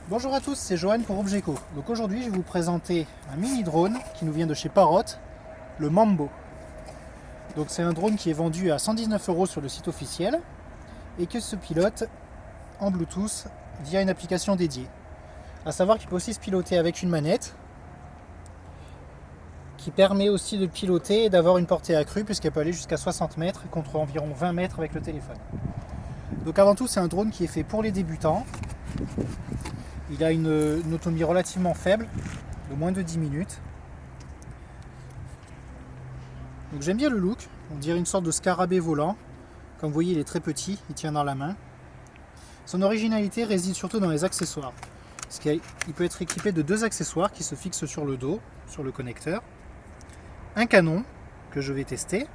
Bonjour à tous, c'est Johan pour Obgeco. Donc aujourd'hui, je vais vous présenter un mini drone qui nous vient de chez Parrot, le Mambo. Donc c'est un drone qui est vendu à 119 € sur le site officiel et que se pilote en Bluetooth via une application dédiée. A savoir qu'il peut aussi se piloter avec une manette qui permet aussi de piloter et d'avoir une portée accrue puisqu'elle peut aller jusqu'à 60 mètres contre environ 20 mètres avec le téléphone. Donc avant tout, c'est un drone qui est fait pour les débutants. Il a une autonomie relativement faible, de moins de 10 minutes. Donc j'aime bien le look, on dirait une sorte de scarabée volant. Comme vous voyez, il est très petit, il tient dans la main. Son originalité réside surtout dans les accessoires. Il peut être équipé de deux accessoires qui se fixent sur le dos, sur le connecteur. Un canon, que je vais tester.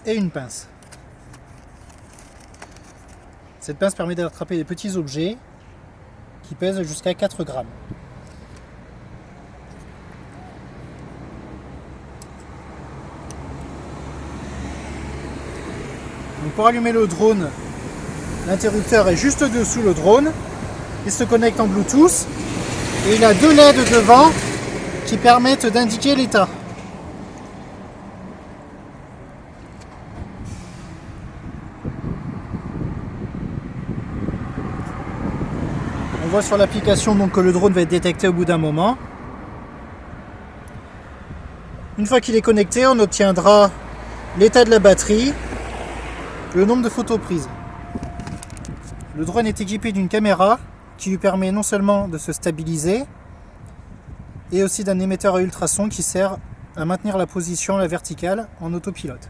Et une pince. Cette pince permet d'attraper des petits objets qui pèsent jusqu'à 4 grammes. Donc pour allumer le drone, l'interrupteur est juste dessous le drone. Il se connecte en Bluetooth et il a deux LED devant qui permettent d'indiquer l'état. On voit sur l'application donc que le drone va être détecté au bout d'un moment. Une fois qu'il est connecté, on obtiendra l'état de la batterie, le nombre de photos prises. Le drone est équipé d'une caméra qui lui permet non seulement de se stabiliser, et aussi d'un émetteur à ultrasons qui sert à maintenir la position, la verticale, en autopilote.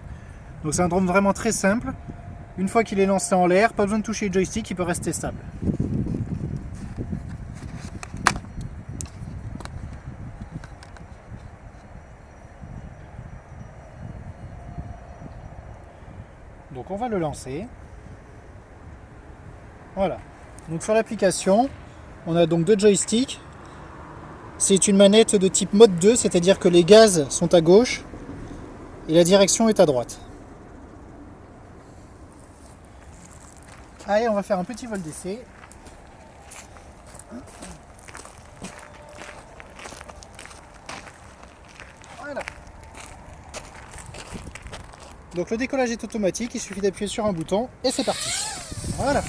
Donc c'est un drone vraiment très simple. Une fois qu'il est lancé en l'air, pas besoin de toucher le joystick, il peut rester stable. Donc on va le lancer. Voilà. Donc sur l'application, on a donc deux joysticks. C'est une manette de type mode 2, c'est-à-dire que les gaz sont à gauche et la direction est à droite. Allez, on va faire un petit vol d'essai. Voilà. Donc le décollage est automatique, il suffit d'appuyer sur un bouton et c'est parti. Voilà.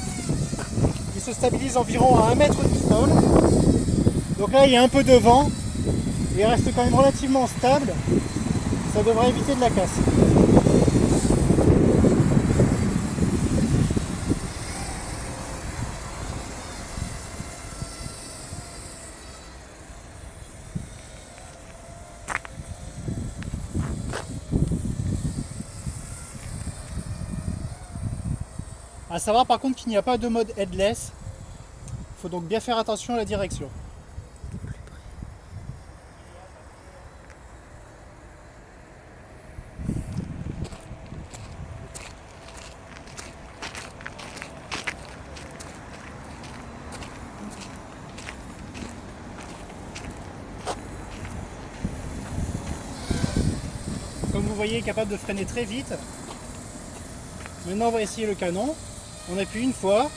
Il se stabilise environ à 1 mètre du sol. Donc là il y a un peu de vent, et il reste quand même relativement stable. Ça devrait éviter de la casse. A savoir par contre qu'il n'y a pas de mode headless. Il faut donc bien faire attention à la direction. Comme vous voyez, il est capable de freiner très vite. Maintenant on va essayer le canon. On appuie une fois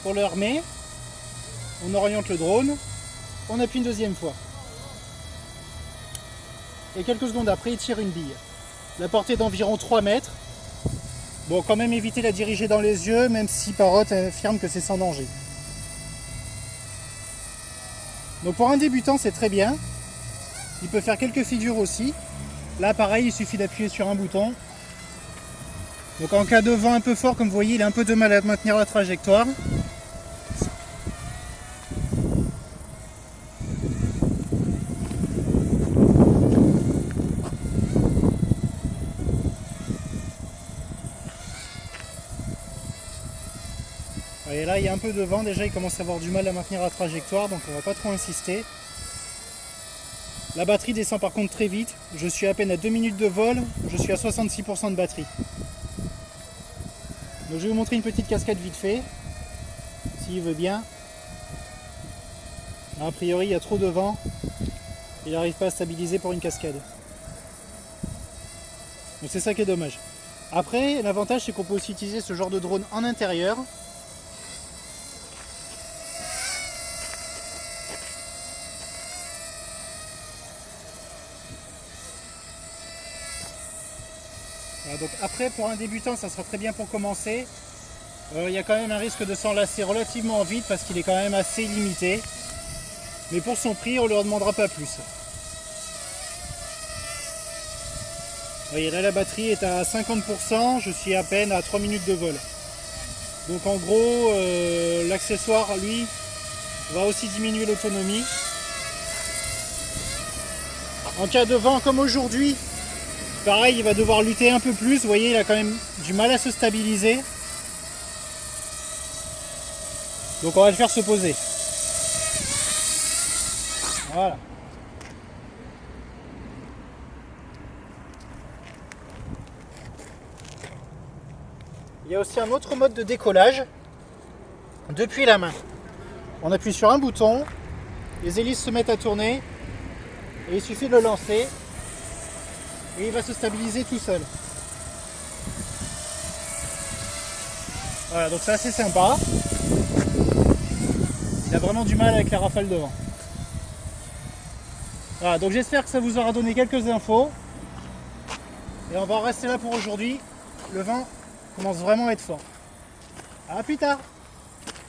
pour le remettre. On oriente le drone. On appuie une deuxième fois. Et quelques secondes après, il tire une bille. La portée d'environ 3 mètres. Bon, quand même éviter de la diriger dans les yeux, même si Parrot affirme que c'est sans danger. Donc pour un débutant, c'est très bien. Il peut faire quelques figures aussi. Là, pareil, il suffit d'appuyer sur un bouton. Donc en cas de vent un peu fort, comme vous voyez, il a un peu de mal à maintenir la trajectoire. Et là, il y a un peu de vent, déjà il commence à avoir du mal à maintenir la trajectoire, donc on va pas trop insister. La batterie descend par contre très vite. Je suis à peine à 2 minutes de vol, je suis à 66% de batterie. Donc je vais vous montrer une petite cascade vite fait, s'il veut bien. Là, a priori il y a trop de vent, il n'arrive pas à stabiliser pour une cascade. Donc c'est ça qui est dommage. Après, l'avantage c'est qu'on peut aussi utiliser ce genre de drone en intérieur. Voilà, donc après, pour un débutant, ça sera très bien pour commencer. Il y a quand même un risque de s'enlacer relativement vite parce qu'il est quand même assez limité. Mais pour son prix, on ne leur demandera pas plus. Vous voyez, là la batterie est à 50%, je suis à peine à 3 minutes de vol. Donc en gros, l'accessoire, lui, va aussi diminuer l'autonomie. En cas de vent comme aujourd'hui, pareil, il va devoir lutter un peu plus. Vous voyez, il a quand même du mal à se stabiliser. Donc on va le faire se poser. Voilà. Il y a aussi un autre mode de décollage depuis la main. On appuie sur un bouton, les hélices se mettent à tourner et il suffit de le lancer et il va se stabiliser tout seul. Voilà, donc c'est assez sympa. Il a vraiment du mal avec la rafale de vent. Voilà, donc j'espère que ça vous aura donné quelques infos. Et on va en rester là pour aujourd'hui. Le vent commence vraiment à être fort. A plus tard!